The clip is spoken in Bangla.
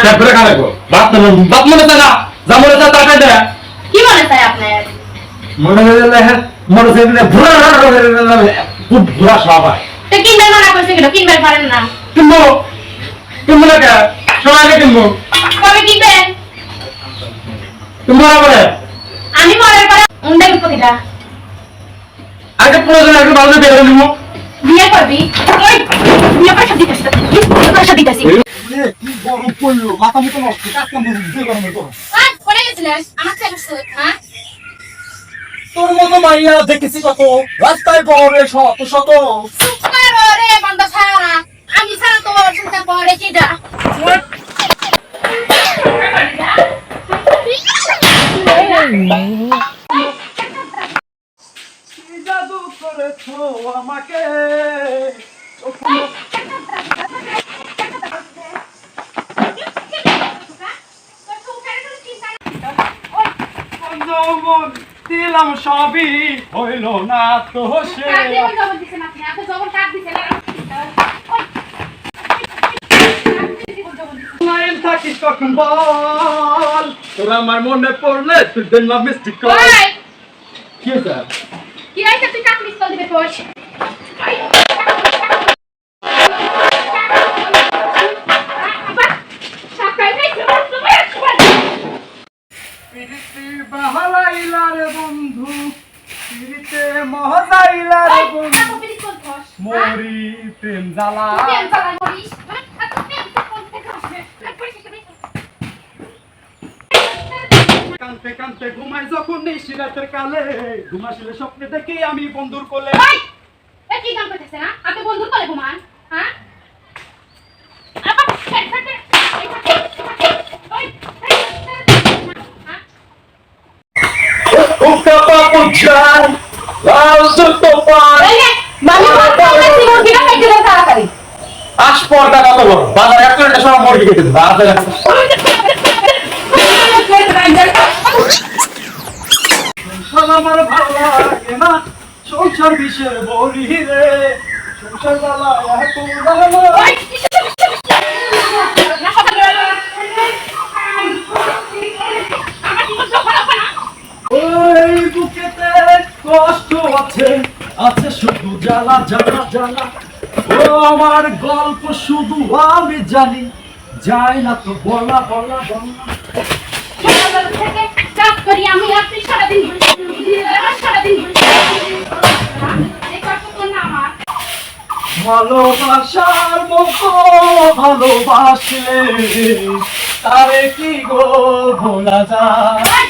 তারপরে কানে গো বাপ মনে চায় না যা মনে চায় তা খাই দেয় কি মনে চায় আপনার মনে হলে মনে চাই না খুব ভুরা সব হয় তো কিনবার মানা করছে কেন কিনবার পারেন না কিনবো কিনবো না কে সময় আগে কিনবো কবে কিনবেন তুমি মরা পরে আমি মরার পরে উন্ডা বিপদিটা আগে প্রয়োজন আগে ভালো বেরো নিবো বিয়ে করবি ওই বিয়ে পয়সা দিতেছি বিয়ে পয়সা দিতেছি কি গরম পড়লো মাথা মতো নষ্ট কাটকাম দিয়ে গরমের গরম কোনে গেছিলিস আমার ছেলে হ্যাঁ তোর মতো মাইয়া দেখেছি কত রাস্তায় বহরে শত শত সুপার রে বন্ধ ছাড়া আমি ছাড়া তো চিন্তা করে কি যা কি জাদু করেছো আমাকে যৌবন দিলাম সবই হইল না তো সে লাইন থাকিস কখন বল তোর আমার মনে পড়লে তুই দিলাম মিষ্টি কল কি হয়েছে কি হয়েছে তুই কাক মিস কল দিবে তোর পিরিতি বাহালাইলা রে বন্ধু পিরিতে মহজাইলা রে বন্ধু মরি প্রেম জ্বালা কানতে কানতে ঘুমাই যখন নিশি রাতের কালে ঘুমাসিলে স্বপ্নে দেখি আমি বন্ধুর কোলে কি গান করতেছে না আপনি বন্ধুর কোলে ঘুমান হ্যাঁ Uka papuchan, langsung topan. Aspor kata lo, bazar itu ada seorang murgi gitu. আমার ভালো লাগে না সংসার বিষের বলি রে সংসার বালা ওই বুকেতে কষ্ট আছে আছে শুধু জ্বালা জ্বালা জ্বালা ও আমার গল্প শুধু আমি জানি যায় না তো বলা বলা বলা আমি আপনি সারাদিন ভালোবাসার মতো ভালোবাসলে তারে কি গো ভোলা যায়